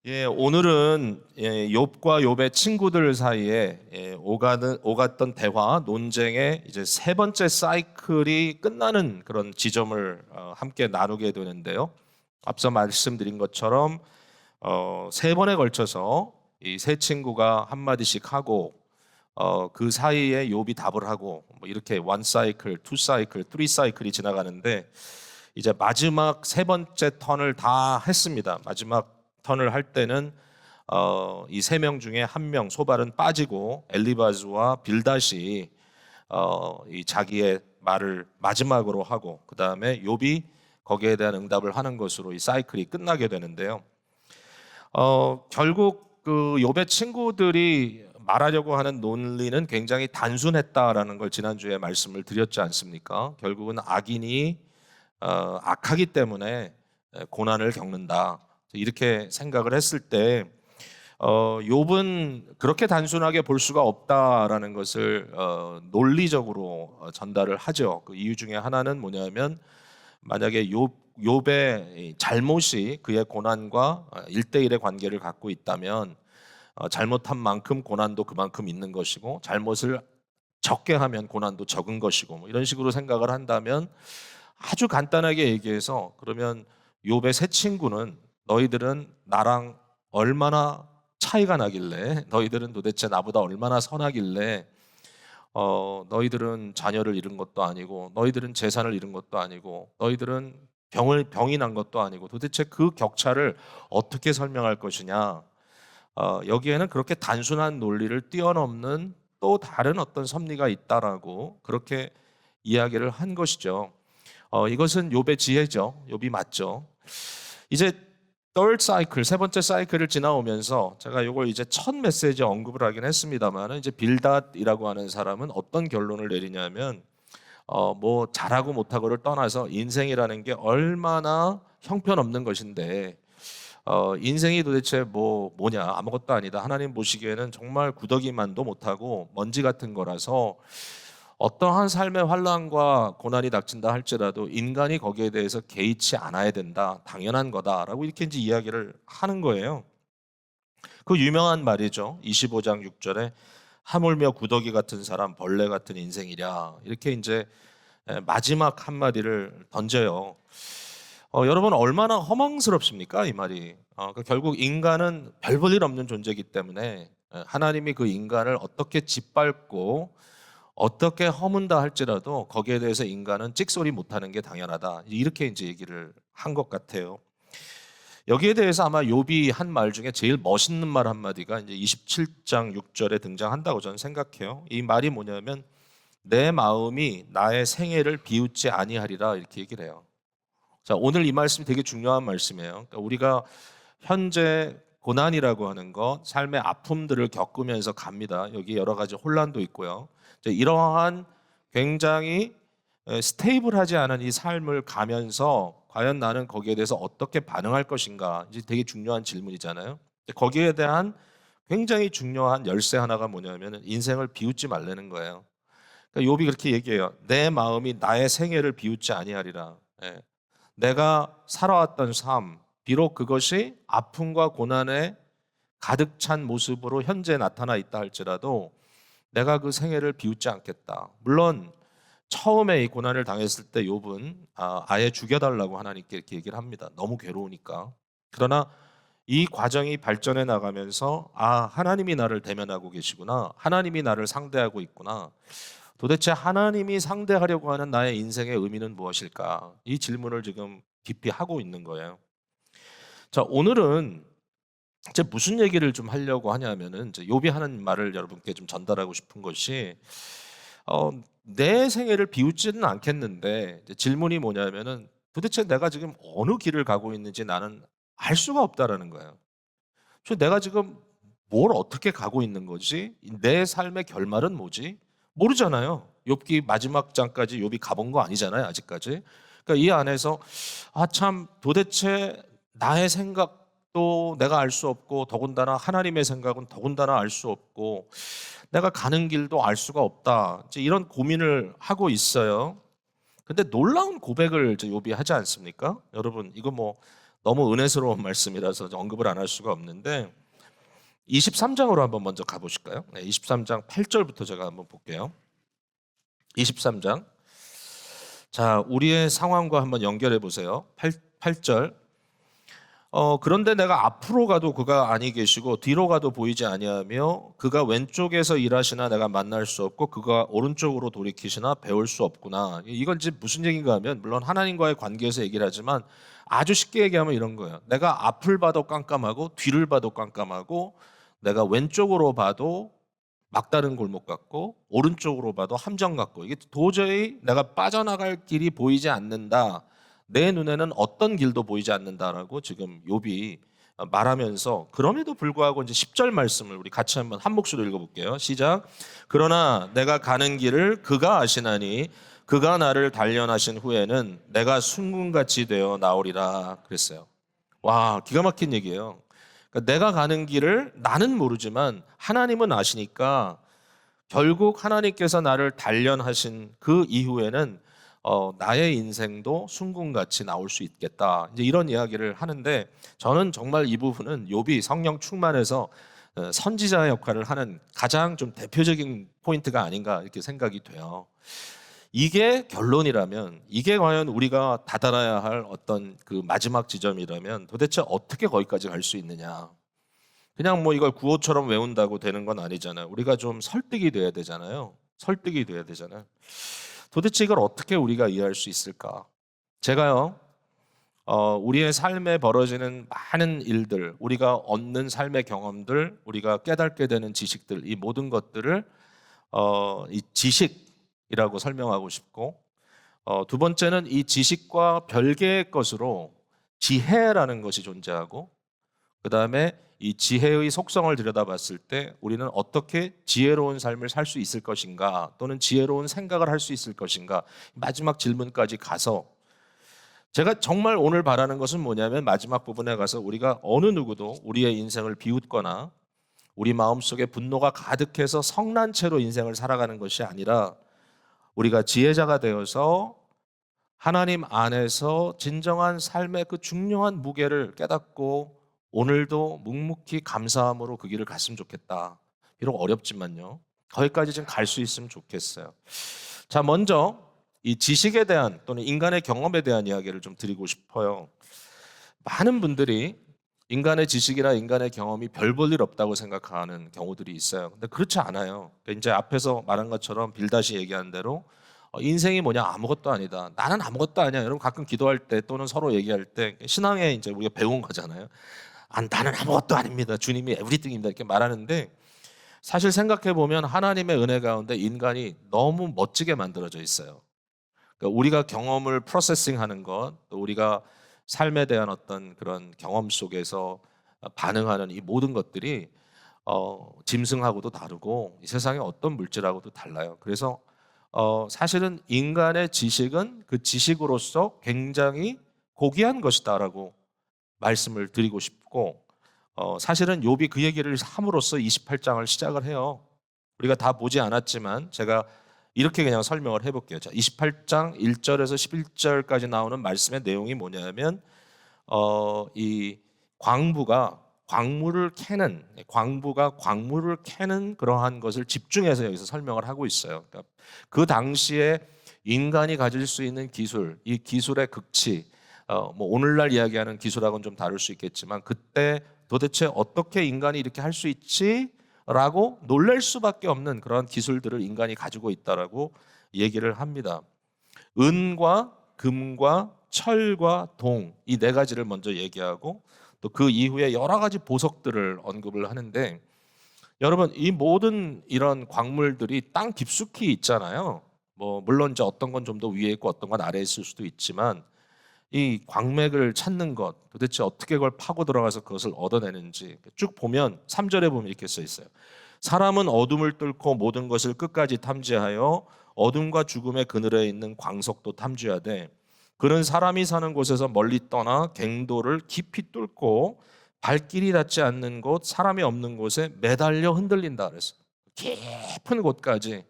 오늘은 욥과 욥의 친구들 사이에 오갔던 대화, 논쟁의 이제 세 번째 사이클이 끝나는 그런 지점을 함께 나누게 되는데요. 앞서 말씀드린 것처럼 세 번에 걸쳐서 이 세 친구가 한 마디씩 하고 그 사이에 욥이 답을 하고 뭐 이렇게 원 사이클, 투 사이클, 쓰리 사이클이 지나가는데 이제 마지막 세 번째 턴을 다 했습니다. 마지막 턴을 할 때는 이 세 명 중에 한 명 소발은 빠지고 엘리바즈와 빌닷이 이 자기의 말을 마지막으로 하고 그 다음에 욥이 거기에 대한 응답을 하는 것으로 이 사이클이 끝나게 되는데요. 결국 그 욥의 친구들이 말하려고 하는 논리는 굉장히 단순했다라는 걸 지난주에 말씀을 드렸지 않습니까? 결국은 악인이 악하기 때문에 고난을 겪는다. 이렇게 생각을 했을 때 욥은 그렇게 단순하게 볼 수가 없다라는 것을 논리적으로 전달을 하죠. 그 이유 중에 하나는 뭐냐면 만약에 욥의 잘못이 그의 고난과 1대1의 관계를 갖고 있다면 잘못한 만큼 고난도 그만큼 있는 것이고 잘못을 적게 하면 고난도 적은 것이고 뭐 이런 식으로 생각을 한다면 아주 간단하게 얘기해서 그러면 욥의 세 친구는 너희들은 나랑 얼마나 차이가 나길래 너희들은 도대체 나보다 얼마나 선하길래 너희들은 자녀를 잃은 것도 아니고 너희들은 재산을 잃은 것도 아니고 너희들은 병이 난 것도 아니고 도대체 그 격차를 어떻게 설명할 것이냐. 여기에는 그렇게 단순한 논리를 뛰어넘는 또 다른 어떤 섭리가 있다라고 그렇게 이야기를 한 것이죠. 이것은 욥의 지혜죠. 욥이 맞죠. 이제 third cycle, 세 번째 사이클을 지나오면서 제가 이걸 이제 첫 메시지에 언급을 하긴 했습니다만 이제 빌닷이라고 하는 사람은 어떤 결론을 내리냐면 뭐 잘하고 못하고를 떠나서 인생이라는 게 얼마나 형편없는 것인데 인생이 도대체 뭐냐 아무것도 아니다. 하나님 보시기에는 정말 구더기만도 못하고 먼지 같은 거라서 어떠한 삶의 환난과 고난이 닥친다 할지라도 인간이 거기에 대해서 개의치 않아야 된다. 당연한 거다라고 이렇게 이제 이야기를 하는 거예요. 그 유명한 말이죠. 25장 6절에 하물며 구더기 같은 사람 벌레 같은 인생이랴. 이렇게 이제 마지막 한마디를 던져요. 여러분 얼마나 허망스럽습니까? 이 말이. 그러니까 결국 인간은 별 볼 일 없는 존재이기 때문에 하나님이 그 인간을 어떻게 짓밟고 어떻게 허문다 할지라도 거기에 대해서 인간은 찍소리 못하는 게 당연하다. 이렇게 이제 얘기를 한 것 같아요. 여기에 대해서 아마 욥이 한 말 중에 제일 멋있는 말 한마디가 이제 27장 6절에 등장한다고 저는 생각해요. 이 말이 뭐냐면 내 마음이 나의 생애를 비웃지 아니하리라 이렇게 얘기를 해요. 자, 오늘 이 말씀이 되게 중요한 말씀이에요. 그러니까 우리가 현재 고난이라고 하는 것, 삶의 아픔들을 겪으면서 갑니다. 여기 여러 가지 혼란도 있고요. 이러한 굉장히 스테이블하지 않은 이 삶을 가면서 과연 나는 거기에 대해서 어떻게 반응할 것인가? 이제 되게 중요한 질문이잖아요. 거기에 대한 굉장히 중요한 열쇠 하나가 뭐냐면 인생을 비웃지 말라는 거예요. 그러니까 욥이 그렇게 얘기해요. 내 마음이 나의 생애를 비웃지 아니하리라. 예. 내가 살아왔던 삶, 비록 그것이 아픔과 고난에 가득 찬 모습으로 현재 나타나 있다 할지라도 내가 그 생애를 비웃지 않겠다. 물론 처음에 이 고난을 당했을 때 욥은 아예 죽여달라고 하나님께 이렇게 얘기를 합니다. 너무 괴로우니까. 그러나 이 과정이 발전해 나가면서 하나님이 나를 대면하고 계시구나. 하나님이 나를 상대하고 있구나. 도대체 하나님이 상대하려고 하는 나의 인생의 의미는 무엇일까? 이 질문을 지금 깊이 하고 있는 거예요. 자, 오늘은 이제 무슨 얘기를 좀 하려고 하냐면은 이제 욥이 하는 말을 여러분께 좀 전달하고 싶은 것이 내 생애를 비웃지는 않겠는데 이제 질문이 뭐냐면은 도대체 내가 지금 어느 길을 가고 있는지 나는 알 수가 없다라는 거예요. 그래서 내가 지금 뭘 어떻게 가고 있는 거지? 내 삶의 결말은 뭐지? 모르잖아요. 욥기 마지막 장까지 욥이 가본 거 아니잖아요, 아직까지. 그러니까 이 안에서 참 도대체 나의 생각도 내가 알 수 없고 더군다나 하나님의 생각은 더군다나 알 수 없고 내가 가는 길도 알 수가 없다. 이제 이런 고민을 하고 있어요. 근데 놀라운 고백을 이제 욥이 하지 않습니까? 여러분, 이거 뭐 너무 은혜스러운 말씀이라서 언급을 안 할 수가 없는데 23장으로 한번 먼저 가보실까요? 네, 23장 8절부터 제가 한번 볼게요. 23장. 자, 우리의 상황과 한번 연결해 보세요. 8절. 그런데 내가 앞으로 가도 그가 아니 계시고 뒤로 가도 보이지 아니하며 그가 왼쪽에서 일하시나 내가 만날 수 없고 그가 오른쪽으로 돌이키시나 배울 수 없구나. 이건 지금 무슨 얘기인가 하면 물론 하나님과의 관계에서 얘기를 하지만 아주 쉽게 얘기하면 이런 거예요. 내가 앞을 봐도 깜깜하고 뒤를 봐도 깜깜하고 내가 왼쪽으로 봐도 막다른 골목 같고 오른쪽으로 봐도 함정 같고 이게 도저히 내가 빠져나갈 길이 보이지 않는다. 내 눈에는 어떤 길도 보이지 않는다라고 지금 욥이 말하면서 그럼에도 불구하고 이제 10절 말씀을 우리 같이 한번 한 목소리로 읽어볼게요. 시작. 그러나 내가 가는 길을 그가 아시나니 그가 나를 단련하신 후에는 내가 순금같이 되어 나오리라 그랬어요. 와, 기가 막힌 얘기예요. 그러니까 내가 가는 길을 나는 모르지만 하나님은 아시니까 결국 하나님께서 나를 단련하신 그 이후에는 나의 인생도 순금같이 나올 수 있겠다. 이제 이런 이야기를 하는데 저는 정말 이 부분은 욥이 성령 충만해서 선지자의 역할을 하는 가장 좀 대표적인 포인트가 아닌가 이렇게 생각이 돼요. 이게 결론이라면 이게 과연 우리가 다다라야 할 어떤 그 마지막 지점이라면 도대체 어떻게 거기까지 갈 수 있느냐. 그냥 뭐 이걸 구호처럼 외운다고 되는 건 아니잖아요. 우리가 좀 설득이 돼야 되잖아요. 설득이 돼야 되잖아요. 도대체 이걸 어떻게 우리가 이해할 수 있을까? 제가요, 우리의 삶에 벌어지는 많은 일들, 우리가 얻는 삶의 경험들, 우리가 깨닫게 되는 지식들, 이 모든 것들을 이 지식이라고 설명하고 싶고, 두 번째는 이 지식과 별개의 것으로 지혜라는 것이 존재하고, 그 다음에 이 지혜의 속성을 들여다봤을 때 우리는 어떻게 지혜로운 삶을 살 수 있을 것인가 또는 지혜로운 생각을 할 수 있을 것인가 마지막 질문까지 가서 제가 정말 오늘 바라는 것은 뭐냐면 마지막 부분에 가서 우리가 어느 누구도 우리의 인생을 비웃거나 우리 마음속에 분노가 가득해서 성난 채로 인생을 살아가는 것이 아니라 우리가 지혜자가 되어서 하나님 안에서 진정한 삶의 그 중요한 무게를 깨닫고 오늘도 묵묵히 감사함으로 그 길을 갔으면 좋겠다. 비록 어렵지만요. 거기까지 좀 갈 수 있으면 좋겠어요. 자, 먼저 이 지식에 대한 또는 인간의 경험에 대한 이야기를 좀 드리고 싶어요. 많은 분들이 인간의 지식이나 인간의 경험이 별 볼 일 없다고 생각하는 경우들이 있어요. 근데 그렇지 않아요. 이제 앞에서 말한 것처럼 빌다시 얘기한 대로 인생이 뭐냐 아무것도 아니다. 나는 아무것도 아니야. 여러분 가끔 기도할 때 또는 서로 얘기할 때 신앙에 이제 우리가 배운 거잖아요. 나는 아무것도 아닙니다. 주님이 에브리띵입니다. 이렇게 말하는데 사실 생각해 보면 하나님의 은혜 가운데 인간이 너무 멋지게 만들어져 있어요. 그러니까 우리가 경험을 프로세싱하는 것, 또 우리가 삶에 대한 어떤 그런 경험 속에서 반응하는 이 모든 것들이 짐승하고도 다르고 이 세상의 어떤 물질하고도 달라요. 그래서 사실은 인간의 지식은 그 지식으로서 굉장히 고귀한 것이다라고 말씀을 드리고 싶고 사실은 욥이 그 얘기를 함으로써 28장을 시작을 해요. 우리가 다 보지 않았지만 제가 이렇게 그냥 설명을 해볼게요. 자, 28장 1절에서 11절까지 나오는 말씀의 내용이 뭐냐면 이 광부가 광물을 캐는 그러한 것을 집중해서 여기서 설명을 하고 있어요. 그러니까 그 당시에 인간이 가질 수 있는 기술, 이 기술의 극치, 뭐 오늘날 이야기하는 기술하고는 좀 다를 수 있겠지만 그때 도대체 어떻게 인간이 이렇게 할 수 있지라고 놀랄 수밖에 없는 그런 기술들을 인간이 가지고 있다라고 얘기를 합니다. 은과 금과 철과 동 이 네 가지를 먼저 얘기하고 또 그 이후에 여러 가지 보석들을 언급을 하는데 여러분 이 모든 이런 광물들이 땅 깊숙이 있잖아요. 뭐 물론 이제 어떤 건 좀 더 위에 있고 어떤 건 아래에 있을 수도 있지만 이 광맥을 찾는 것 도대체 어떻게 그걸 파고 들어가서 그것을 얻어내는지 쭉 보면 3절에 보면 이렇게 써 있어요. 사람은 어둠을 뚫고 모든 것을 끝까지 탐지하여 어둠과 죽음의 그늘에 있는 광석도 탐지하되 그는 사람이 사는 곳에서 멀리 떠나 갱도를 깊이 뚫고 발길이 닿지 않는 곳 사람이 없는 곳에 매달려 흔들린다 그랬어요. 깊은 곳까지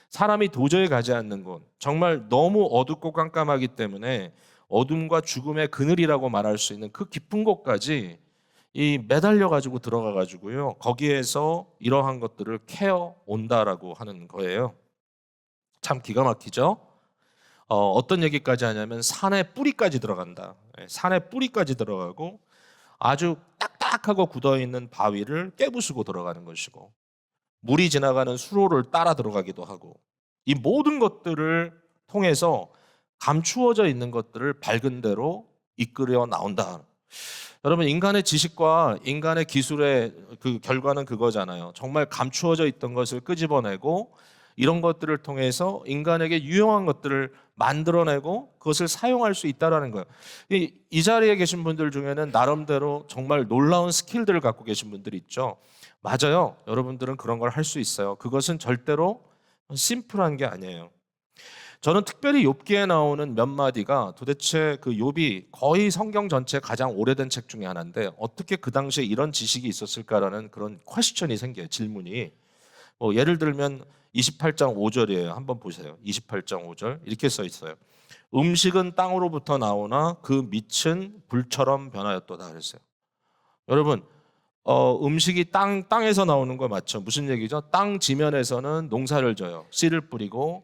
사람이 도저히 가지 않는 곳 정말 너무 어둡고 깜깜하기 때문에 어둠과 죽음의 그늘이라고 말할 수 있는 그 깊은 곳까지 이 매달려 가지고 들어가 가지고요. 거기에서 이러한 것들을 케어 온다라고 하는 거예요. 참 기가 막히죠? 어떤 얘기까지 하냐면 산의 뿌리까지 들어간다. 예, 산의 뿌리까지 들어가고 아주 딱딱하고 굳어 있는 바위를 깨부수고 들어가는 것이고 물이 지나가는 수로를 따라 들어가기도 하고 이 모든 것들을 통해서 감추어져 있는 것들을 밝은 대로 이끌어 나온다. 여러분 인간의 지식과 인간의 기술의 그 결과는 그거잖아요. 정말 감추어져 있던 것을 끄집어내고 이런 것들을 통해서 인간에게 유용한 것들을 만들어내고 그것을 사용할 수 있다라는 거예요. 이 자리에 계신 분들 중에는 나름대로 정말 놀라운 스킬들을 갖고 계신 분들이 있죠. 맞아요. 여러분들은 그런 걸 할 수 있어요. 그것은 절대로 심플한 게 아니에요. 저는 특별히 욥기에 나오는 몇 마디가 도대체 그 욥이 거의 성경 전체 가장 오래된 책 중에 하나인데 어떻게 그 당시에 이런 지식이 있었을까라는 그런 퀘스천이 생겨요. 질문이. 예를 들면 28장 5절이에요. 한번 보세요. 28장 5절 이렇게 써 있어요. 음식은 땅으로부터 나오나 그 밑은 불처럼 변하였도다 그랬어요. 여러분 음식이 땅에서 나오는 거 맞죠? 무슨 얘기죠? 땅 지면에서는 농사를 져요. 씨를 뿌리고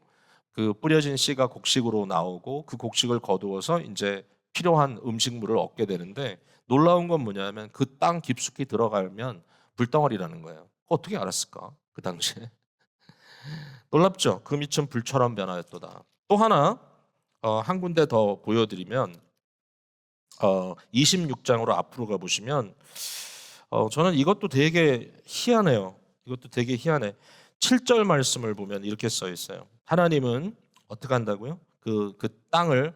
그 뿌려진 씨가 곡식으로 나오고 그 곡식을 거두어서 이제 필요한 음식물을 얻게 되는데 놀라운 건 뭐냐면 그 땅 깊숙이 들어가면 불덩어리라는 거예요. 어떻게 알았을까? 그 당시에. 놀랍죠? 그 밑은 불처럼 변하였도다. 또 하나 한 군데 더 보여드리면 26장으로 앞으로 가보시면 저는 이것도 되게 희한해요. 이것도 되게 희한해. 7절 말씀을 보면 이렇게 써 있어요. 하나님은 어떻게 한다고요? 그 땅을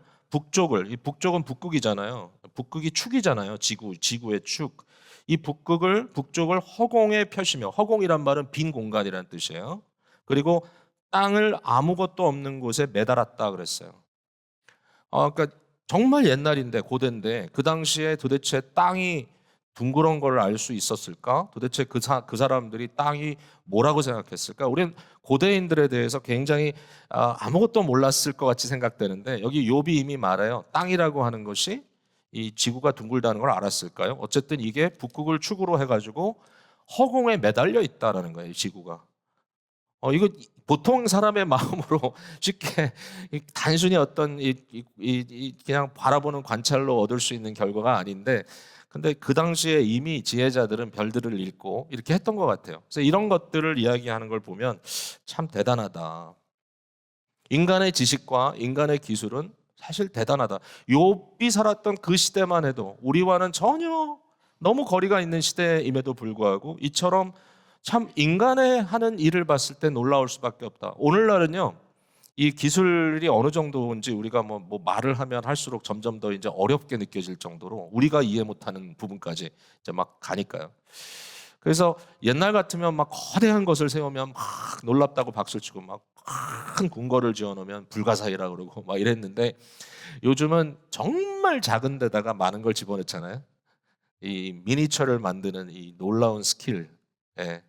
이 북쪽은 북극이잖아요. 북극이 축이잖아요. 지구의 축. 이 북쪽을 허공에 펴시며 허공이란 말은 빈 공간이라는 뜻이에요. 그리고 땅을 아무것도 없는 곳에 매달았다 그랬어요. 그러니까 정말 옛날인데 고대인데 그 당시에 도대체 땅이 둥그런 걸 알 수 있었을까? 도대체 그 사람들이 땅이 뭐라고 생각했을까? 우리는 고대인들에 대해서 굉장히 아무것도 몰랐을 것 같이 생각되는데 여기 욥이 이미 말해요. 땅이라고 하는 것이 이 지구가 둥글다는 걸 알았을까요? 어쨌든 이게 북극을 축으로 해가지고 허공에 매달려 있다라는 거예요. 이 지구가. 이거 보통 사람의 마음으로 쉽게 단순히 어떤 그냥 바라보는 관찰로 얻을 수 있는 결과가 아닌데 근데 그 당시에 이미 지혜자들은 별들을 읽고 이렇게 했던 것 같아요. 그래서 이런 것들을 이야기하는 걸 보면 참 대단하다. 인간의 지식과 인간의 기술은 사실 대단하다. 욥이 살았던 그 시대만 해도 우리와는 전혀 너무 거리가 있는 시대임에도 불구하고 이처럼 참 인간의 하는 일을 봤을 때 놀라울 수밖에 없다. 오늘날은요. 이 기술이 어느 정도인지 우리가 뭐 말을 하면 할수록 점점 더 이제 어렵게 느껴질 정도로 우리가 이해 못하는 부분까지 이제 막 가니까요. 그래서 옛날 같으면 막 거대한 것을 세우면 막 놀랍다고 박수를 치고 막 큰 궁궐을 지어놓으면 불가사의라 그러고 막 이랬는데 요즘은 정말 작은 데다가 많은 걸 집어넣잖아요. 이 미니처를 만드는 이 놀라운 스킬. 예.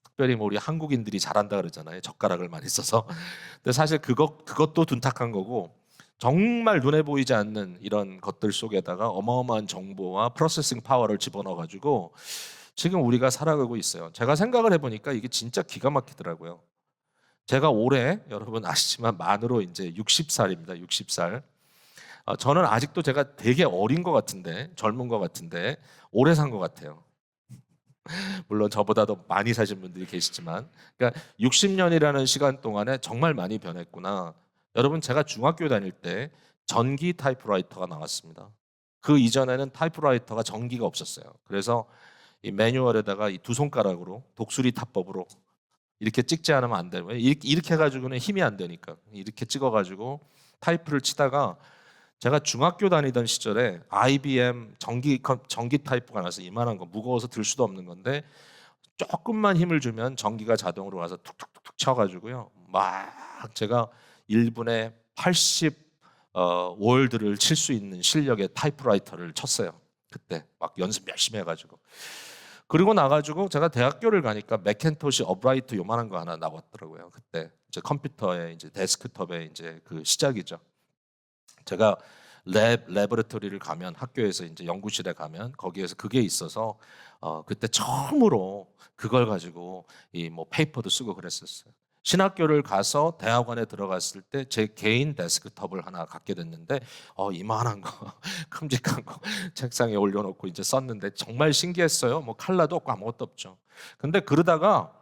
특별히 우리 한국인들이 잘한다 그러잖아요. 젓가락을 많이 써서. 근데 사실 그것도 둔탁한 거고 정말 눈에 보이지 않는 이런 것들 속에다가 어마어마한 정보와 프로세싱 파워를 집어넣어 가지고 지금 우리가 살아가고 있어요. 제가 생각을 해보니까 이게 진짜 기가 막히더라고요. 제가 올해 여러분 아시지만 만으로 이제 60살입니다. 60살. 저는 아직도 제가 되게 어린 것 같은데 젊은 것 같은데 오래 산 것 같아요. 물론 저보다도 많이 사신 분들이 계시지만 그러니까 60년이라는 시간 동안에 정말 많이 변했구나. 여러분 제가 중학교 다닐 때 전기 타이프라이터가 나왔습니다. 그 이전에는 타이프라이터가 전기가 없었어요. 그래서 이 매뉴얼에다가 이 두 손가락으로 독수리 타법으로 이렇게 찍지 않으면 안 돼요. 이렇게 해가지고는 힘이 안 되니까 이렇게 찍어가지고 타이프를 치다가 제가 중학교 다니던 시절에 IBM 전기 타이프가 나서 이만한 거 무거워서 들 수도 없는 건데 조금만 힘을 주면 전기가 자동으로 와서 툭툭툭툭 쳐가지고요. 막 제가 1분에 80 월드를 칠 수 있는 실력의 타이프라이터를 쳤어요. 그때 막 연습 열심히 해가지고. 그리고 나가지고 제가 대학교를 가니까 맥킨토시 업라이트 요만한 거 하나 나왔더라고요. 그때 이제 컴퓨터에 이제 데스크톱에 이제 그 시작이죠. 제가 레버러토리를 가면, 학교에서 이제 연구실에 가면 거기에서 그게 있어서 그때 처음으로 그걸 가지고 이 뭐 페이퍼도 쓰고 그랬었어요. 신학교를 가서 대학원에 들어갔을 때 제 개인 데스크톱을 하나 갖게 됐는데 이만한 거 큼직한 거 책상에 올려놓고 이제 썼는데 정말 신기했어요. 뭐 칼라도 없고 아무것도 없죠. 근데 그러다가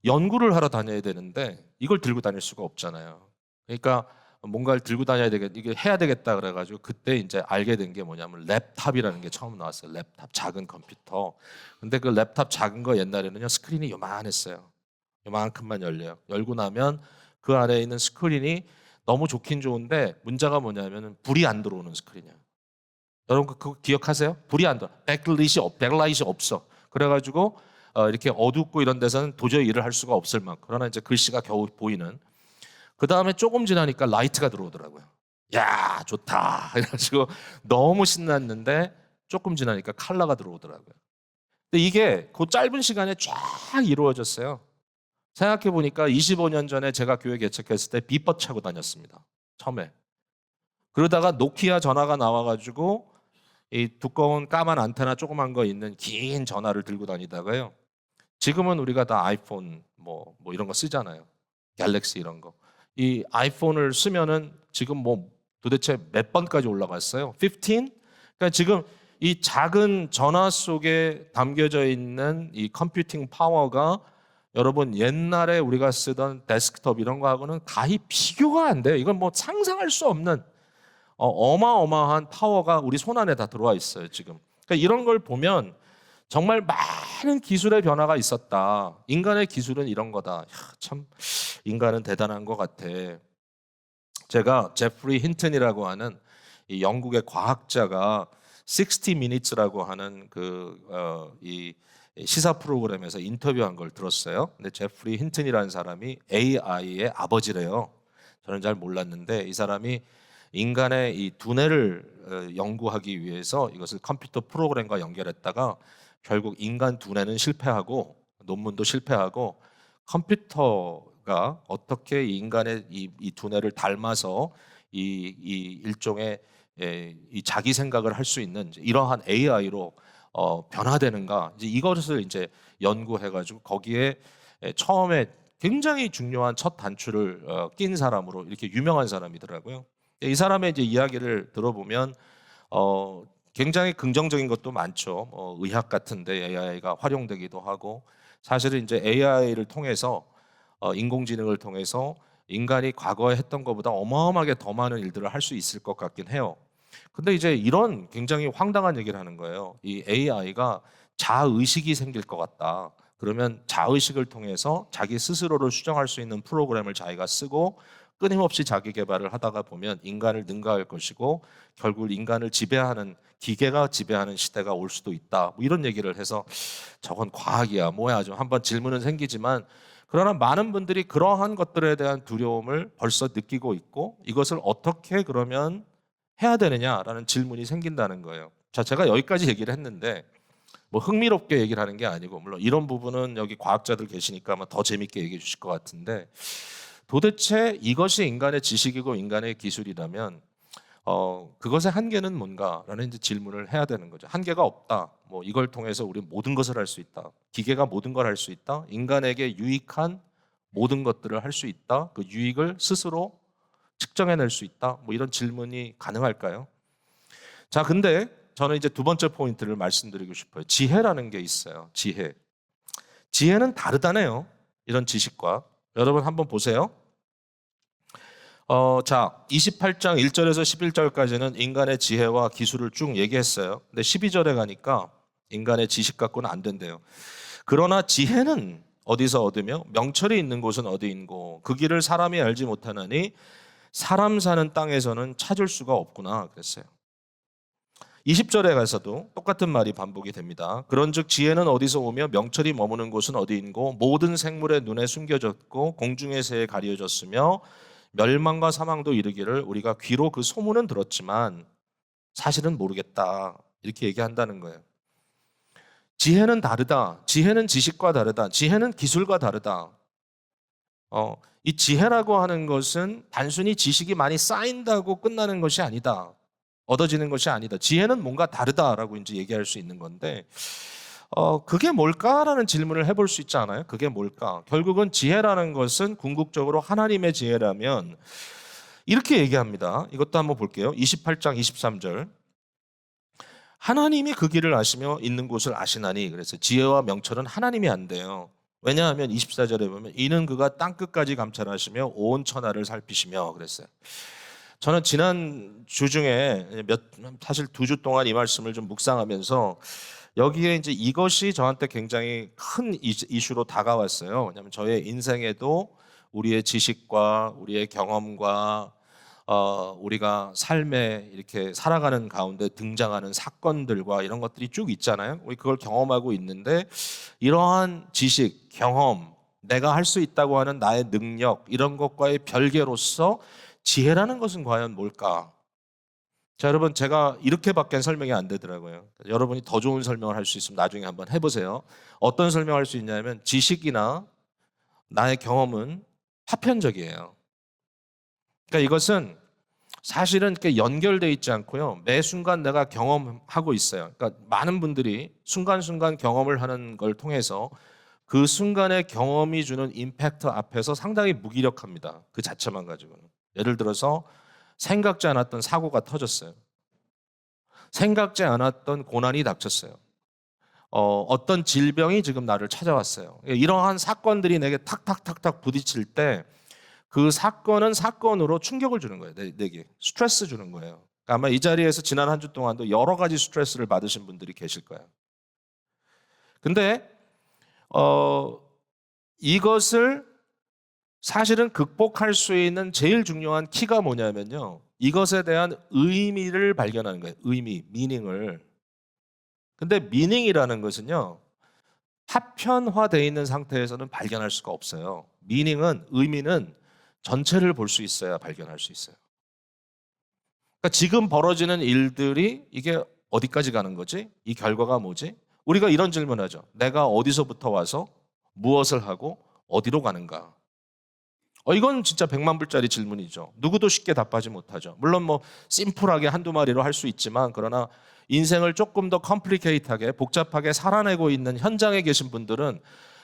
연구를 하러 다녀야 되는데 이걸 들고 다닐 수가 없잖아요. 그러니까 뭔가를 들고 다녀야 되겠, 이게 해야 되겠다 그래가지고 그때 이제 알게 된 게 뭐냐면 랩탑이라는 게 처음 나왔어요. 랩탑, 작은 컴퓨터. 근데 그 랩탑 작은 거 옛날에는요 스크린이 요만했어요. 요만큼만 열려요. 열고 나면 그 안에 있는 스크린이 너무 좋긴 좋은데 문제가 뭐냐면 불이 안 들어오는 스크린이에요. 여러분 그거 기억하세요? 불이 안 들어. 백라이트이 없어. 그래가지고 이렇게 어둡고 이런 데서는 도저히 일을 할 수가 없을 만큼. 그러나 이제 글씨가 겨우 보이는. 그 다음에 조금 지나니까 라이트가 들어오더라고요. 야, 좋다. 그래가지고 너무 신났는데 조금 지나니까 컬러가 들어오더라고요. 근데 이게 그 짧은 시간에 쫙 이루어졌어요. 생각해 보니까 25년 전에 제가 교회 개척했을 때 비법 차고 다녔습니다. 처음에. 그러다가 노키아 전화가 나와가지고 이 두꺼운 까만 안테나 조그만 거 있는 긴 전화를 들고 다니다가요. 지금은 우리가 다 아이폰 뭐 이런 거 쓰잖아요. 갤럭시 이런 거. 이 아이폰을 쓰면은 지금 뭐 도대체 몇 번까지 올라갔어요? 15? 그러니까 지금 이 작은 전화 속에 담겨져 있는 이 컴퓨팅 파워가 여러분 옛날에 우리가 쓰던 데스크톱 이런 거하고는 가히 비교가 안 돼요. 이건 뭐 상상할 수 없는 어마어마한 파워가 우리 손 안에 다 들어와 있어요, 지금. 그러니까 이런 걸 보면 정말 많은 기술의 변화가 있었다. 인간의 기술은 이런 거다. 야, 참 인간은 대단한 것 같아. 제가 제프리 힌튼이라고 하는 이 영국의 과학자가 60 Minutes라고 하는 이 시사 프로그램에서 인터뷰한 걸 들었어요. 근데 제프리 힌튼이라는 사람이 AI의 아버지래요. 저는 잘 몰랐는데 이 사람이 인간의 이 두뇌를 연구하기 위해서 이것을 컴퓨터 프로그램과 연결했다가 결국 인간 두뇌는 실패하고 논문도 실패하고 컴퓨터가 어떻게 인간의 이 두뇌를 닮아서 이 일종의 이 자기 생각을 할 수 있는 이러한 AI로 변화되는가 이제 이것을 이제 연구해가지고 거기에 처음에 굉장히 중요한 첫 단추를 낀 사람으로 이렇게 유명한 사람이더라고요. 이 사람의 이제 이야기를 들어보면 굉장히 긍정적인 것도 많죠. 의학 같은데 AI가 활용되기도 하고 사실은 이제 AI를 통해서 인공지능을 통해서 인간이 과거에 했던 것보다 어마어마하게 더 많은 일들을 할 수 있을 것 같긴 해요. 근데 이제 이런 굉장히 황당한 얘기를 하는 거예요. 이 AI가 자의식이 생길 것 같다. 그러면 자의식을 통해서 자기 스스로를 수정할 수 있는 프로그램을 자기가 쓰고 끊임없이 자기 개발을 하다가 보면 인간을 능가할 것이고 결국 인간을 지배하는 기계가 지배하는 시대가 올 수도 있다. 뭐 이런 얘기를 해서 저건 과학이야 뭐야 좀 한번 질문은 생기지만 그러나 많은 분들이 그러한 것들에 대한 두려움을 벌써 느끼고 있고 이것을 어떻게 그러면 해야 되느냐라는 질문이 생긴다는 거예요. 자, 제가 여기까지 얘기를 했는데 뭐 흥미롭게 얘기를 하는 게 아니고 물론 이런 부분은 여기 과학자들 계시니까 아마 더 재밌게 얘기해 주실 것 같은데 도대체 이것이 인간의 지식이고 인간의 기술이라면 그것의 한계는 뭔가라는 이제 질문을 해야 되는 거죠. 한계가 없다. 뭐 이걸 통해서 우리 모든 것을 할 수 있다. 기계가 모든 걸 할 수 있다. 인간에게 유익한 모든 것들을 할 수 있다. 그 유익을 스스로 측정해낼 수 있다. 뭐 이런 질문이 가능할까요? 자, 근데 저는 이제 두 번째 포인트를 말씀드리고 싶어요. 지혜라는 게 있어요. 지혜. 지혜는 다르다네요. 이런 지식과. 여러분 한번 보세요. 자, 28장 1절에서 11절까지는 인간의 지혜와 기술을 쭉 얘기했어요. 근데 12절에 가니까 인간의 지식 갖고는 안 된대요. 그러나 지혜는 어디서 얻으며 명철이 있는 곳은 어디인고 그 길을 사람이 알지 못하나니 사람 사는 땅에서는 찾을 수가 없구나 그랬어요. 20절에 가서도 똑같은 말이 반복이 됩니다. 그런즉 지혜는 어디서 오며 명철이 머무는 곳은 어디인고 모든 생물의 눈에 숨겨졌고 공중의 새에 가려졌으며 멸망과 사망도 이르기를 우리가 귀로 그 소문은 들었지만 사실은 모르겠다 이렇게 얘기한다는 거예요. 지혜는 다르다. 지혜는 지식과 다르다. 지혜는 기술과 다르다. 이 지혜라고 하는 것은 단순히 지식이 많이 쌓인다고 끝나는 것이 아니다. 얻어지는 것이 아니다. 지혜는 뭔가 다르다라고 이제 얘기할 수 있는 건데, 그게 뭘까라는 질문을 해볼 수 있지 않아요? 그게 뭘까? 결국은 지혜라는 것은 궁극적으로 하나님의 지혜라면 이렇게 얘기합니다. 이것도 한번 볼게요. 28장 23절. 하나님이 그 길을 아시며 있는 곳을 아시나니, 그래서 지혜와 명철은 하나님이 한대요. 왜냐하면 24절에 보면 이는 그가 땅끝까지 감찰하시며 온 천하를 살피시며 그랬어요. 저는 지난 주 중에 사실 2주 동안 이 말씀을 좀 묵상하면서 여기에 이제 이것이 저한테 굉장히 큰 이슈로 다가왔어요. 왜냐하면 저의 인생에도 우리의 지식과 우리의 경험과 우리가 삶에 이렇게 살아가는 가운데 등장하는 사건들과 이런 것들이 쭉 있잖아요. 우리 그걸 경험하고 있는데 이러한 지식, 경험, 내가 할 수 있다고 하는 나의 능력 이런 것과의 별개로서 지혜라는 것은 과연 뭘까? 자, 여러분 제가 이렇게밖에 설명이 안 되더라고요. 여러분이 더 좋은 설명을 할 수 있으면 나중에 한번 해보세요. 어떤 설명을 할 수 있냐면 지식이나 나의 경험은 파편적이에요. 그러니까 이것은 사실은 이렇게 연결되어 있지 않고요. 매 순간 내가 경험하고 있어요. 그러니까 많은 분들이 순간순간 경험을 하는 걸 통해서 그 순간의 경험이 주는 임팩트 앞에서 상당히 무기력합니다. 그 자체만 가지고는. 예를 들어서 생각지 않았던 사고가 터졌어요. 생각지 않았던 고난이 닥쳤어요. 어떤 질병이 지금 나를 찾아왔어요. 이러한 사건들이 내게 탁탁탁탁 부딪힐 때 그 사건은 사건으로 충격을 주는 거예요. 내게 스트레스 주는 거예요. 그러니까 아마 이 자리에서 지난 한 주 동안도 여러 가지 스트레스를 받으신 분들이 계실 거예요. 근데 이것을 사실은 극복할 수 있는 제일 중요한 키가 뭐냐면요. 이것에 대한 의미를 발견하는 거예요. 의미, 미닝을. 근데 미닝이라는 것은요. 파편화되어 있는 상태에서는 발견할 수가 없어요. 미닝은, 의미는 전체를 볼 수 있어야 발견할 수 있어요. 그러니까 지금 벌어지는 일들이 이게 어디까지 가는 거지? 이 결과가 뭐지? 우리가 이런 질문하죠. 내가 어디서부터 와서 무엇을 하고 어디로 가는가? 이건 진짜 100만 불짜리 질문이죠. 누구도 쉽게 답하지 못하죠. 물론 뭐 심플하게 한두 마리로 할 수 있지만 그러나 인생을 조금 더 컴플리케이트하게 복잡하게 살아내고 있는 현장에 계신 분들은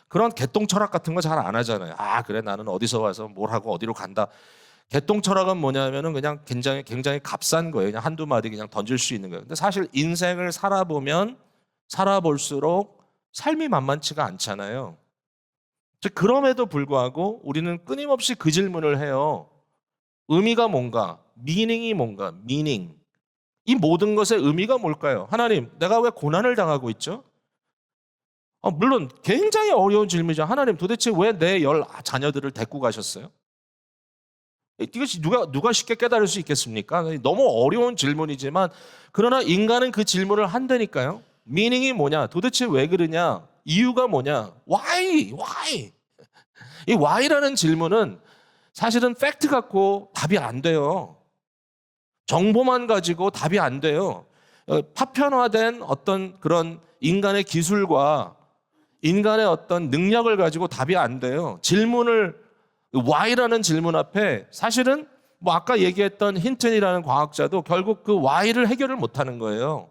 그런 개똥 철학 같은 거 잘 안 하잖아요. 아, 그래 나는 어디서 와서 뭘 하고 어디로 간다. 개똥 철학은 뭐냐면은 그냥 굉장히 값싼 거예요. 그냥 한두 마디 그냥 던질 수 있는 거예요. 근데 사실 인생을 살아보면 살아볼수록 삶이 만만치가 않잖아요. 그럼에도 불구하고 우리는 끊임없이 그 질문을 해요. 의미가 뭔가? 미닝이 뭔가? 미닝. 이 모든 것의 의미가 뭘까요? 하나님, 내가 왜 고난을 당하고 있죠? 물론 굉장히 어려운 질문이죠. 하나님, 도대체 왜 내 10자녀들을 데리고 가셨어요? 이것이 누가 쉽게 깨달을 수 있겠습니까? 너무 어려운 질문이지만 그러나 인간은 그 질문을 한다니까요. 미닝이 뭐냐? 도대체 왜 그러냐? 이유가 뭐냐? Why? 이 why라는 질문은 사실은 팩트 갖고 답이 안 돼요. 정보만 가지고 답이 안 돼요. 파편화된 어떤 그런 인간의 기술과 인간의 어떤 능력을 가지고 답이 안 돼요. why라는 질문 앞에 사실은 뭐 아까 얘기했던 힌튼이라는 과학자도 결국 그 why를 해결을 못하는 거예요.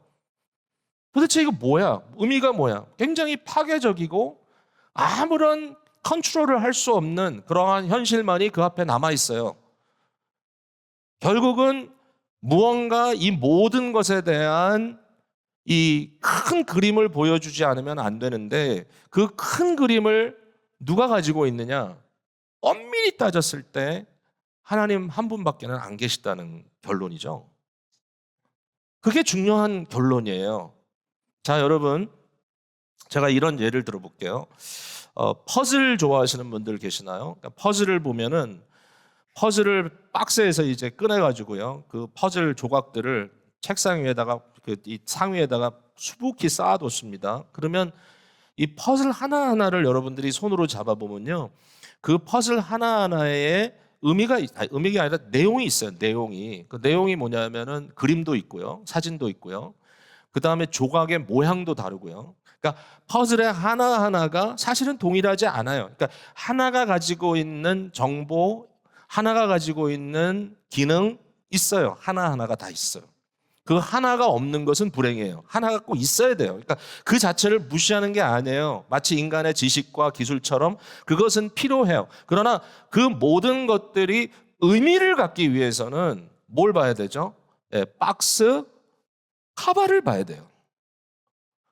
도대체 이거 뭐야? 의미가 뭐야? 굉장히 파괴적이고 아무런 컨트롤을 할 수 없는 그러한 현실만이 그 앞에 남아 있어요. 결국은 무언가 이 모든 것에 대한 이 큰 그림을 보여주지 않으면 안 되는데 그 큰 그림을 누가 가지고 있느냐? 엄밀히 따졌을 때 하나님 한 분밖에는 안 계시다는 결론이죠. 그게 중요한 결론이에요. 자, 여러분, 제가 이런 예를 들어볼게요. 퍼즐 좋아하시는 분들 계시나요? 그러니까 퍼즐을 보면은 퍼즐을 박스에서 이제 꺼내가지고요. 그 퍼즐 조각들을 책상 위에다가 이 상위에다가 수북히 쌓아뒀습니다. 그러면 이 퍼즐 하나하나를 여러분들이 손으로 잡아보면요. 그 퍼즐 하나하나에 의미가 아니라 내용이 있어요. 내용이. 그 내용이 뭐냐면은 그림도 있고요. 사진도 있고요. 그 다음에 조각의 모양도 다르고요. 그러니까 퍼즐의 하나하나가 사실은 동일하지 않아요. 그러니까 하나가 가지고 있는 정보, 하나가 가지고 있는 기능 있어요. 하나하나가 다 있어요. 그 하나가 없는 것은 불행이에요. 하나가 꼭 있어야 돼요. 그러니까 그 자체를 무시하는 게 아니에요. 마치 인간의 지식과 기술처럼 그것은 필요해요. 그러나 그 모든 것들이 의미를 갖기 위해서는 뭘 봐야 되죠? 예, 박스 카바를 봐야 돼요.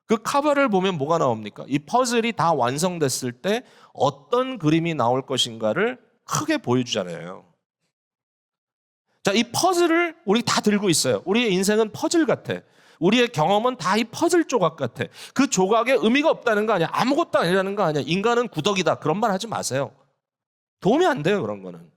그 카바를 보면 뭐가 나옵니까? 이 퍼즐이 다 완성됐을 때 어떤 그림이 나올 것인가를 크게 보여주잖아요. 자, 이 퍼즐을 우리 다 들고 있어요. 우리의 인생은 퍼즐 같아. 우리의 경험은 다 이 퍼즐 조각 같아. 그 조각에 의미가 없다는 거 아니야. 아무것도 아니라는 거 아니야. 인간은 구덕이다. 그런 말 하지 마세요. 도움이 안 돼요, 그런 거는.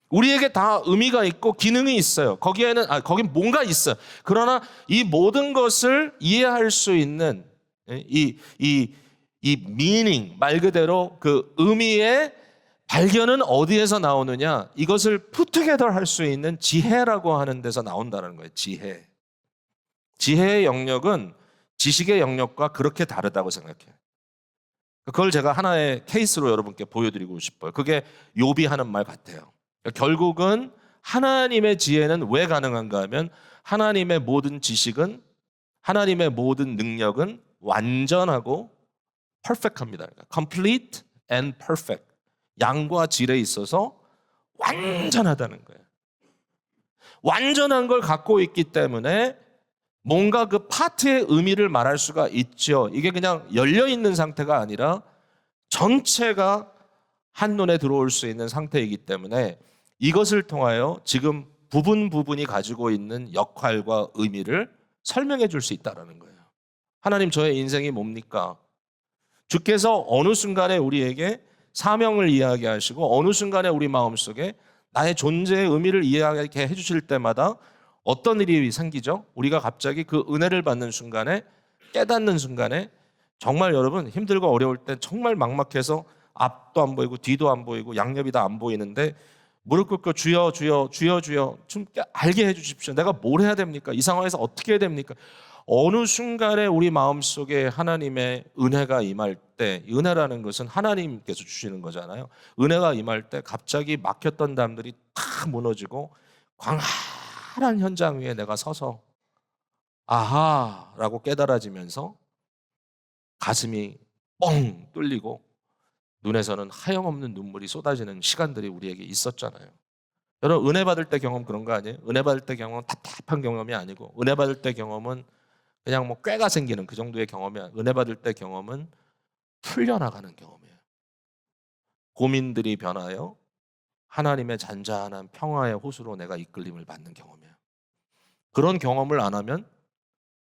우리에게 다 의미가 있고 기능이 있어요. 거긴 뭔가 있어요. 그러나 이 모든 것을 이해할 수 있는 이 meaning, 말 그대로 그 의미의 발견은 어디에서 나오느냐? 이것을 put together 할 수 있는 지혜라고 하는 데서 나온다는 거예요. 지혜. 지혜의 영역은 지식의 영역과 그렇게 다르다고 생각해요. 그걸 제가 하나의 케이스로 여러분께 보여드리고 싶어요. 그게 욥이 하는 말 같아요. 결국은 하나님의 지혜는 왜 가능한가 하면 하나님의 모든 지식은, 하나님의 모든 능력은 완전하고 perfect합니다. complete and perfect. 양과 질에 있어서 완전하다는 거예요. 완전한 걸 갖고 있기 때문에 뭔가 그 파트의 의미를 말할 수가 있죠. 이게 그냥 열려 있는 상태가 아니라 전체가 한눈에 들어올 수 있는 상태이기 때문에 이것을 통하여 지금 부분이 가지고 있는 역할과 의미를 설명해 줄 수 있다는 거예요. 하나님, 저의 인생이 뭡니까? 주께서 어느 순간에 우리에게 사명을 이야기하시고 어느 순간에 우리 마음속에 나의 존재의 의미를 이야기해 주실 때마다 어떤 일이 생기죠? 우리가 갑자기 그 은혜를 받는 순간에, 깨닫는 순간에 정말 여러분 힘들고 어려울 때 정말 막막해서 앞도 안 보이고 뒤도 안 보이고 양옆이 다 안 보이는데 무릎 꿇고 주여 주여 주여 주여 좀 알게 해 주십시오. 내가 뭘 해야 됩니까? 이 상황에서 어떻게 해야 됩니까? 어느 순간에 우리 마음속에 하나님의 은혜가 임할 때, 은혜라는 것은 하나님께서 주시는 거잖아요. 은혜가 임할 때 갑자기 막혔던 담들이 다 무너지고 광활한 현장 위에 내가 서서 아하라고 깨달아지면서 가슴이 뻥 뚫리고 눈에서는 하염없는 눈물이 쏟아지는 시간들이 우리에게 있었잖아요. 여러분, 은혜 받을 때 경험 그런 거 아니에요? 은혜 받을 때 경험은 답답한 경험이 아니고, 은혜 받을 때 경험은 그냥 뭐 꾀가 생기는 그 정도의 경험이 아니에요. 은혜 받을 때 경험은 풀려나가는 경험이에요. 고민들이 변하여 하나님의 잔잔한 평화의 호수로 내가 이끌림을 받는 경험이에요. 그런 경험을 안 하면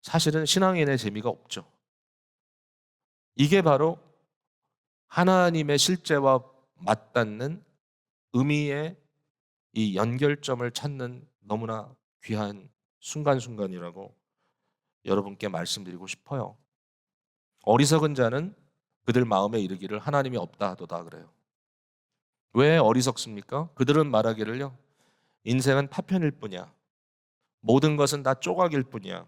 사실은 신앙인의 재미가 없죠. 이게 바로 하나님의 실제와 맞닿는 의미의 이 연결점을 찾는 너무나 귀한 순간순간이라고 여러분께 말씀드리고 싶어요. 어리석은 자는 그들 마음에 이르기를 하나님이 없다 하도다 그래요. 왜 어리석습니까? 그들은 말하기를요, 인생은 파편일 뿐이야. 모든 것은 다 조각일 뿐이야.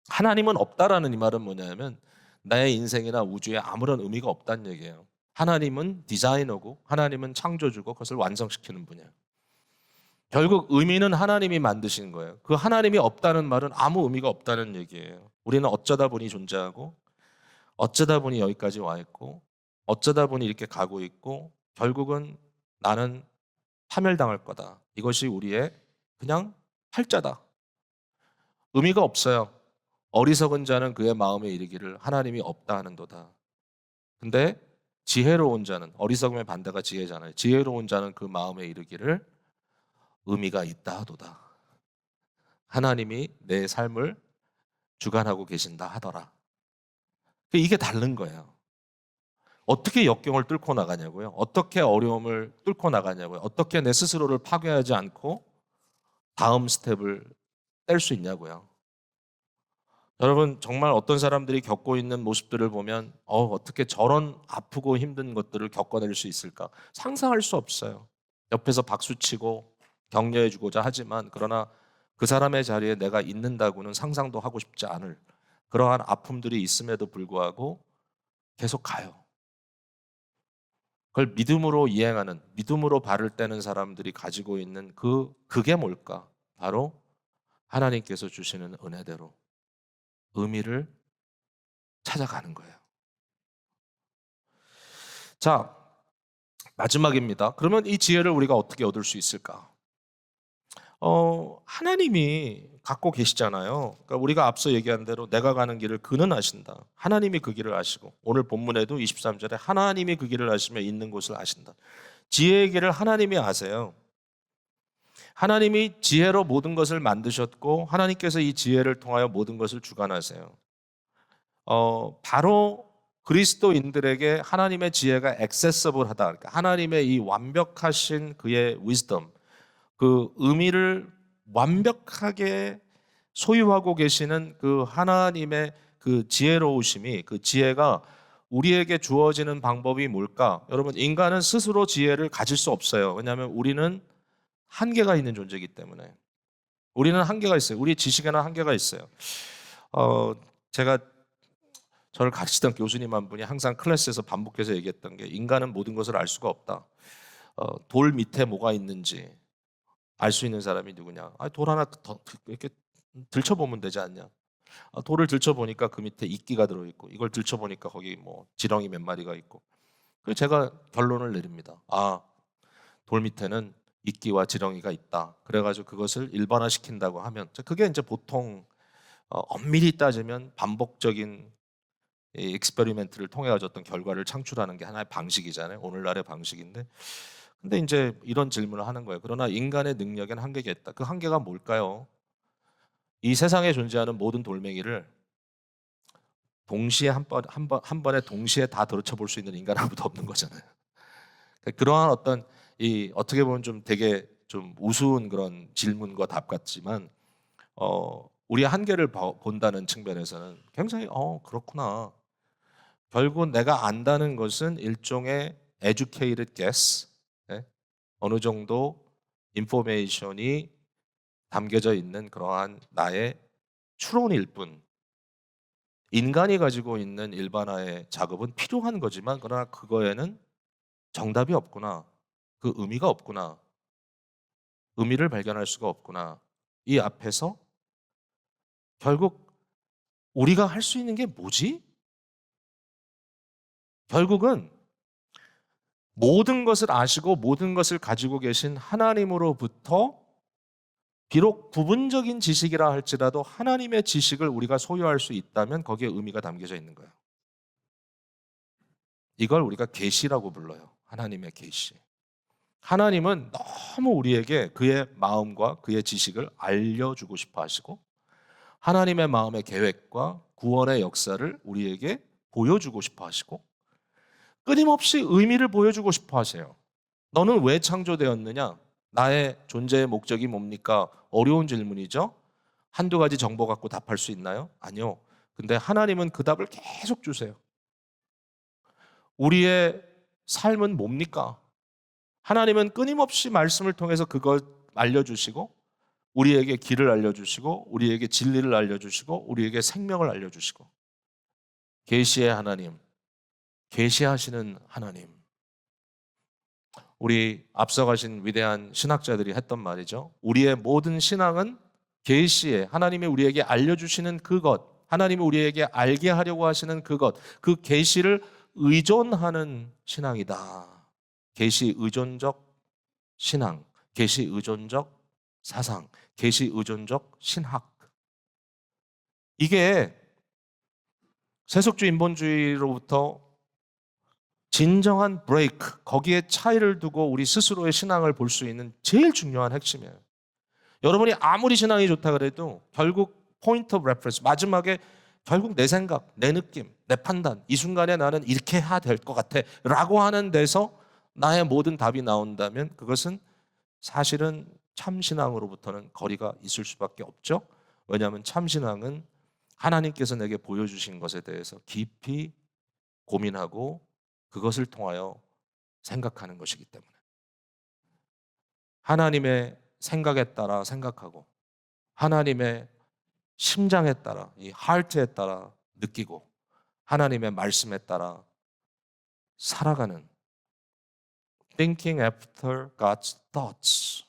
하나님은 없다라는 이 말은 뭐냐면 나의 인생이나 우주에 아무런 의미가 없다는 얘기예요. 하나님은 디자이너고 하나님은 창조주고 그것을 완성시키는 분이에요. 결국 의미는 하나님이 만드신 거예요. 그 하나님이 없다는 말은 아무 의미가 없다는 얘기예요. 우리는 어쩌다 보니 존재하고 어쩌다 보니 여기까지 와 있고 어쩌다 보니 이렇게 가고 있고 결국은 나는 파멸당할 거다. 이것이 우리의 그냥 팔자다. 의미가 없어요. 어리석은 자는 그의 마음에 이르기를 하나님이 없다 하는도다. 근데 지혜로운 자는, 어리석음의 반대가 지혜잖아요. 지혜로운 자는 그 마음에 이르기를 의미가 있다 하도다. 하나님이 내 삶을 주관하고 계신다 하더라. 이게 다른 거예요. 어떻게 역경을 뚫고 나가냐고요? 어떻게 어려움을 뚫고 나가냐고요? 어떻게 내 스스로를 파괴하지 않고 다음 스텝을 뗄 수 있냐고요? 여러분, 정말 어떤 사람들이 겪고 있는 모습들을 보면 어떻게 저런 아프고 힘든 것들을 겪어낼 수 있을까? 상상할 수 없어요. 옆에서 박수치고 격려해 주고자 하지만 그러나 그 사람의 자리에 내가 있는다고는 상상도 하고 싶지 않을 그러한 아픔들이 있음에도 불구하고 계속 가요. 그걸 믿음으로 이행하는, 믿음으로 발을 떼는 사람들이 가지고 있는 그게 뭘까? 바로 하나님께서 주시는 은혜대로 의미를 찾아가는 거예요. 자, 마지막입니다. 그러면 이 지혜를 우리가 어떻게 얻을 수 있을까? 하나님이 갖고 계시잖아요. 그러니까 우리가 앞서 얘기한 대로 내가 가는 길을 그는 아신다. 하나님이 그 길을 아시고, 오늘 본문에도 23절에 하나님이 그 길을 아시며 있는 곳을 아신다. 지혜의 길을 하나님이 아세요. 하나님이 지혜로 모든 것을 만드셨고, 하나님께서 이 지혜를 통하여 모든 것을 주관하세요. 바로 그리스도인들에게 하나님의 지혜가 액세서블하다. 그러니까 하나님의 이 완벽하신 그의 위즈덤, 그 의미를 완벽하게 소유하고 계시는 그 하나님의 그 지혜로우심이, 그 지혜가 우리에게 주어지는 방법이 뭘까? 여러분, 인간은 스스로 지혜를 가질 수 없어요. 왜냐하면 우리는 한계가 있는 존재이기 때문에. 우리는 한계가 있어요. 우리 지식에는 한계가 있어요. 제가 저를 가르치던 교수님 한 분이 항상 클래스에서 반복해서 얘기했던 게, 인간은 모든 것을 알 수가 없다. 돌 밑에 뭐가 있는지 알 수 있는 사람이 누구냐? 돌 하나 더 이렇게 들춰보면 되지 않냐? 돌을 들춰보니까 그 밑에 이끼가 들어있고, 이걸 들춰보니까 거기 뭐 지렁이 몇 마리가 있고. 그래서 제가 결론을 내립니다. 돌 밑에는 이끼와 지렁이가 있다. 그래가지고 그것을 일반화시킨다고 하면, 그게 이제 보통 엄밀히 따지면 반복적인 이 익스페리멘트를 통해 가지고 어떤 결과를 창출하는 게 하나의 방식이잖아요. 오늘날의 방식인데. 근데 이제 이런 질문을 하는 거예요. 그러나 인간의 능력엔 한계가 있다. 그 한계가 뭘까요? 이 세상에 존재하는 모든 돌멩이를 동시에 한 번에 동시에 다 들어쳐 볼 수 있는 인간 아무도 없는 거잖아요. 그러니까 그러한 어떤 이 어떻게 보면 좀 되게 좀 우스운 그런 질문과 답 같지만, 우리의 한계를 본다는 측면에서는 굉장히 그렇구나. 결국 내가 안다는 것은 일종의 educated guess, 예? 어느 정도 인포메이션이 담겨져 있는 그러한 나의 추론일 뿐, 인간이 가지고 있는 일반화의 작업은 필요한 거지만, 그러나 그거에는 정답이 없구나, 그 의미가 없구나, 의미를 발견할 수가 없구나. 이 앞에서 결국 우리가 할 수 있는 게 뭐지? 결국은 모든 것을 아시고 모든 것을 가지고 계신 하나님으로부터, 비록 부분적인 지식이라 할지라도 하나님의 지식을 우리가 소유할 수 있다면 거기에 의미가 담겨져 있는 거예요. 이걸 우리가 계시라고 불러요. 하나님의 계시. 하나님은 너무 우리에게 그의 마음과 그의 지식을 알려주고 싶어 하시고, 하나님의 마음의 계획과 구원의 역사를 우리에게 보여주고 싶어 하시고, 끊임없이 의미를 보여주고 싶어 하세요. 너는 왜 창조되었느냐? 나의 존재의 목적이 뭡니까? 어려운 질문이죠. 한두 가지 정보 갖고 답할 수 있나요? 아니요. 근데 하나님은 그 답을 계속 주세요. 우리의 삶은 뭡니까? 하나님은 끊임없이 말씀을 통해서 그걸 알려주시고, 우리에게 길을 알려주시고, 우리에게 진리를 알려주시고, 우리에게 생명을 알려주시고, 계시의 하나님, 계시하시는 하나님. 우리 앞서가신 위대한 신학자들이 했던 말이죠. 우리의 모든 신앙은 계시에, 하나님이 우리에게 알려주시는 그것, 하나님이 우리에게 알게 하려고 하시는 그것, 그 계시를 의존하는 신앙이다. 계시 의존적 신앙, 계시 의존적 사상, 계시 의존적 신학. 이게 세속주의 인본주의로부터 진정한 브레이크, 거기에 차이를 두고 우리 스스로의 신앙을 볼 수 있는 제일 중요한 핵심이에요. 여러분이 아무리 신앙이 좋다 그래도 결국 포인트 오브 레퍼런스, 마지막에 결국 내 생각, 내 느낌, 내 판단, 이 순간에 나는 이렇게 해야 될 것 같아 라고 하는 데서 나의 모든 답이 나온다면, 그것은 사실은 참신앙으로부터는 거리가 있을 수밖에 없죠. 왜냐하면 참신앙은 하나님께서 내게 보여주신 것에 대해서 깊이 고민하고 그것을 통하여 생각하는 것이기 때문에, 하나님의 생각에 따라 생각하고 하나님의 심장에 따라, 이 하트에 따라 느끼고 하나님의 말씀에 따라 살아가는 thinking after God's thoughts,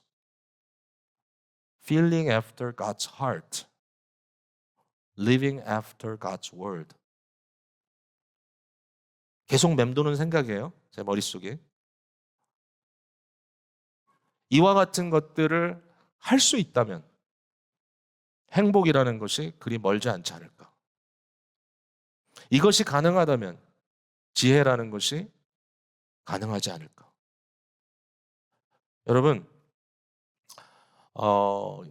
feeling after God's heart, living after God's word. 계속 맴도는 생각이에요. 제 머릿속에. 이와 같은 것들을 할 수 있다면 행복이라는 것이 그리 멀지 않지 않을까. 이것이 가능하다면 지혜라는 것이 가능하지 않을까. 여러분, 어,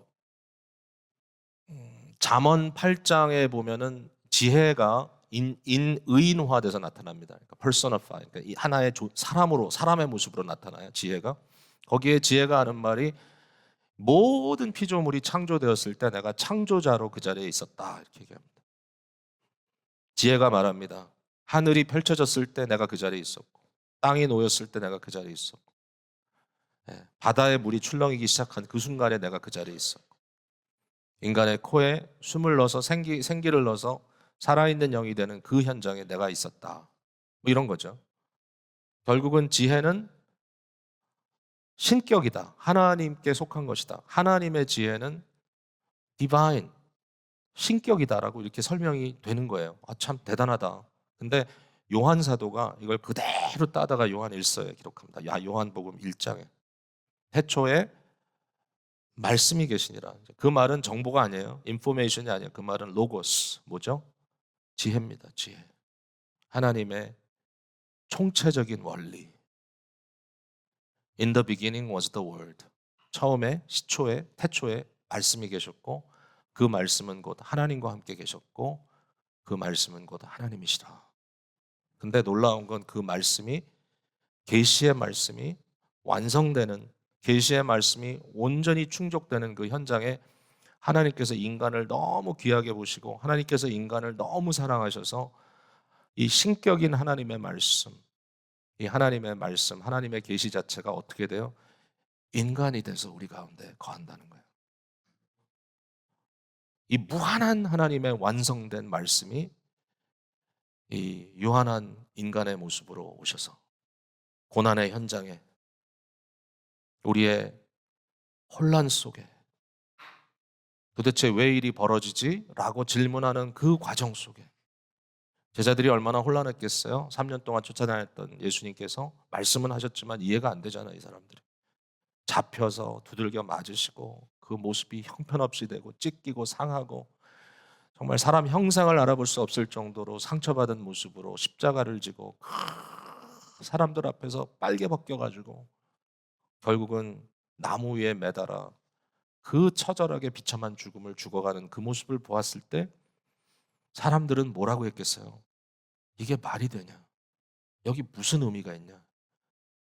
잠언 8장에 보면은 지혜가 인의인화돼서 나타납니다. 그러니까 personify, 그러니까 이 하나의 사람으로 사람의 모습으로 나타나요. 지혜가 거기에 지혜가 하는 말이 모든 피조물이 창조되었을 때 내가 창조자로 그 자리에 있었다 이렇게 얘기합니다. 지혜가 말합니다. 하늘이 펼쳐졌을 때 내가 그 자리에 있었고, 땅이 놓였을 때 내가 그 자리에 있었고, 바다의 물이 출렁이기 시작한 그 순간에 내가 그 자리에 있었고, 인간의 코에 숨을 넣어서 생기를 넣어서 살아있는 영이 되는 그 현장에 내가 있었다. 뭐 이런 거죠. 결국은 지혜는 신격이다. 하나님께 속한 것이다. 하나님의 지혜는 divine, 신격이다라고 이렇게 설명이 되는 거예요. 아, 참 대단하다. 근데 요한 사도가 이걸 그대로 따다가 요한 1서에 기록합니다. 요한복음 1장에. 태초에 말씀이 계시니라. 그 말은 정보가 아니에요. 인포메이션이 아니에요. 그 말은 로고스. 뭐죠? 지혜입니다. 지혜. 하나님의 총체적인 원리. In the beginning was the word. 처음에 시초에 태초에 말씀이 계셨고 그 말씀은 곧 하나님과 함께 계셨고 그 말씀은 곧 하나님이시라. 근데 놀라운 건 그 말씀이 계시의 말씀이 완성되는 계시의 말씀이 온전히 충족되는 그 현장에 하나님께서 인간을 너무 귀하게 보시고 하나님께서 인간을 너무 사랑하셔서 이 신격인 하나님의 말씀, 이 하나님의 말씀, 하나님의 계시 자체가 어떻게 돼요? 인간이 돼서 우리 가운데 거한다는 거예요. 이 무한한 하나님의 완성된 말씀이 이 유한한 인간의 모습으로 오셔서 고난의 현장에 우리의 혼란 속에 도대체 왜 일이 벌어지지? 라고 질문하는 그 과정 속에 제자들이 얼마나 혼란했겠어요? 3년 동안 쫓아다녔던 예수님께서 말씀은 하셨지만 이해가 안 되잖아요, 이 사람들이. 잡혀서 두들겨 맞으시고 그 모습이 형편없이 되고 찢기고 상하고 정말 사람 형상을 알아볼 수 없을 정도로 상처받은 모습으로 십자가를 지고 사람들 앞에서 빨개 벗겨가지고 결국은 나무 위에 매달아 그 처절하게 비참한 죽음을 죽어가는 그 모습을 보았을 때 사람들은 뭐라고 했겠어요? 이게 말이 되냐? 여기 무슨 의미가 있냐?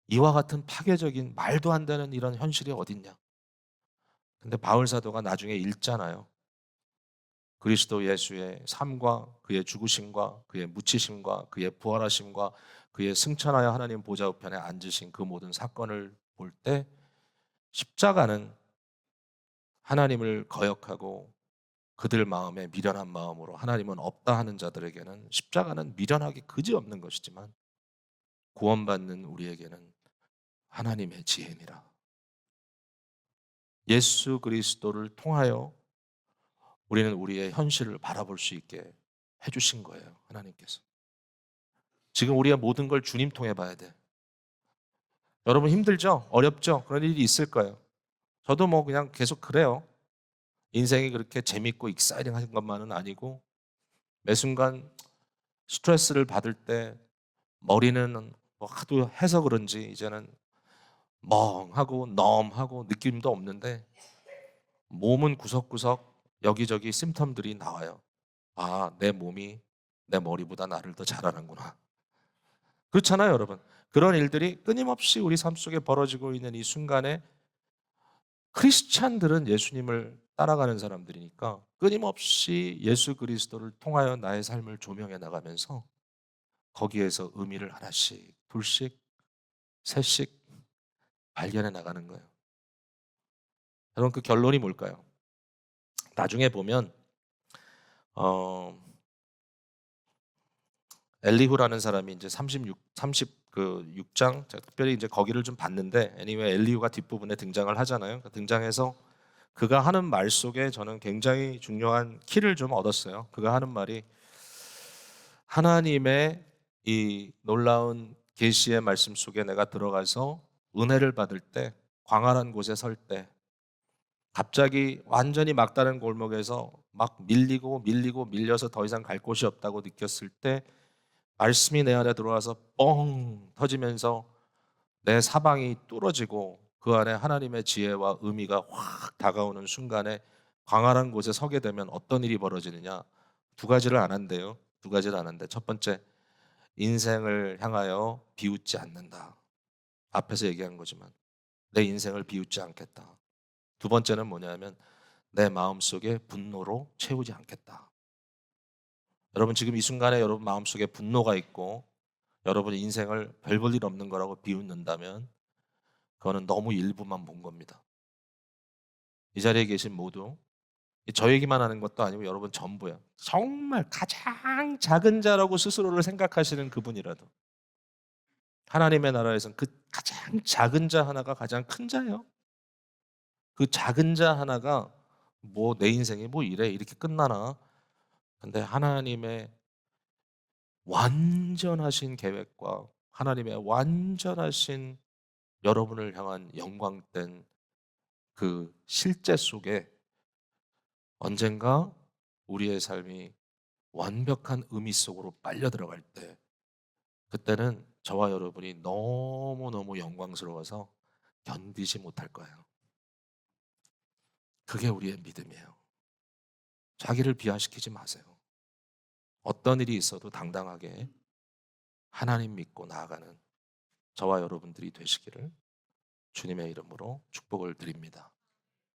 이와 같은 파괴적인 말도 안 되는 이런 현실이 어딨냐? 근데 바울 사도가 나중에 읽잖아요. 그리스도 예수의 삶과 그의 죽으심과 그의 묻히심과 그의 부활하심과 그의 승천하여 하나님 보좌 우편에 앉으신 그 모든 사건을 볼 때 십자가는 하나님을 거역하고 그들 마음에 미련한 마음으로 하나님은 없다 하는 자들에게는 십자가는 미련하기 그지없는 것이지만 구원받는 우리에게는 하나님의 지혜니라. 예수 그리스도를 통하여 우리는 우리의 현실을 바라볼 수 있게 해주신 거예요. 하나님께서. 지금 우리가 모든 걸 주님 통해 봐야 돼. 여러분 힘들죠? 어렵죠? 그런 일이 있을 거예요. 저도 뭐 그냥 계속 그래요. 인생이 그렇게 재밌고 익사이팅한 것만은 아니고 매 순간 스트레스를 받을 때 머리는 뭐 하도 해서 그런지 이제는 멍하고 넘하고 느낌도 없는데 몸은 구석구석 여기저기 심텀들이 나와요. 아, 내 몸이 내 머리보다 나를 더 잘하는구나. 그렇잖아요, 여러분. 그런 일들이 끊임없이 우리 삶 속에 벌어지고 있는 이 순간에 크리스찬들은 예수님을 따라가는 사람들이니까 끊임없이 예수 그리스도를 통하여 나의 삶을 조명해 나가면서 거기에서 의미를 하나씩, 둘씩, 셋씩 발견해 나가는 거예요. 여러분 그 결론이 뭘까요? 나중에 보면 어 엘리후라는 사람이 이제 36장 제가 특별히 이제 거기를 좀 봤는데 애니메 엘리후가 뒷부분에 등장을 하잖아요. 등장해서 그가 하는 말 속에 저는 굉장히 중요한 키를 좀 얻었어요. 그가 하는 말이 하나님의 이 놀라운 계시의 말씀 속에 내가 들어가서 은혜를 받을 때 광활한 곳에 설 때 갑자기 완전히 막다른 골목에서 막 밀리고 밀리고 밀려서 더 이상 갈 곳이 없다고 느꼈을 때 말씀이 내 안에 들어와서 뻥 터지면서 내 사방이 뚫어지고 그 안에 하나님의 지혜와 의미가 확 다가오는 순간에 광활한 곳에 서게 되면 어떤 일이 벌어지느냐? 두 가지를 안 한대요. 두 가지를 안 한대. 첫 번째, 인생을 향하여 비웃지 않는다. 앞에서 얘기한 거지만 내 인생을 비웃지 않겠다. 두 번째는 뭐냐면 내 마음속에 분노로 채우지 않겠다. 여러분 지금 이 순간에 여러분 마음속에 분노가 있고 여러분의 인생을 별 볼 일 없는 거라고 비웃는다면 그거는 너무 일부만 본 겁니다. 이 자리에 계신 모두 저 얘기만 하는 것도 아니고 여러분 전부야. 정말 가장 작은 자라고 스스로를 생각하시는 그분이라도 하나님의 나라에선 그 가장 작은 자 하나가 가장 큰 자예요. 그 작은 자 하나가 뭐 내 인생이 뭐 이래 이렇게 끝나나? 근데 하나님의 완전하신 계획과 하나님의 완전하신 여러분을 향한 영광된 그 실제 속에 언젠가 우리의 삶이 완벽한 의미 속으로 빨려 들어갈 때 그때는 저와 여러분이 너무너무 영광스러워서 견디지 못할 거예요. 그게 우리의 믿음이에요. 자기를 비하시키지 마세요. 어떤 일이 있어도 당당하게 하나님 믿고 나아가는 저와 여러분들이 되시기를 주님의 이름으로 축복을 드립니다.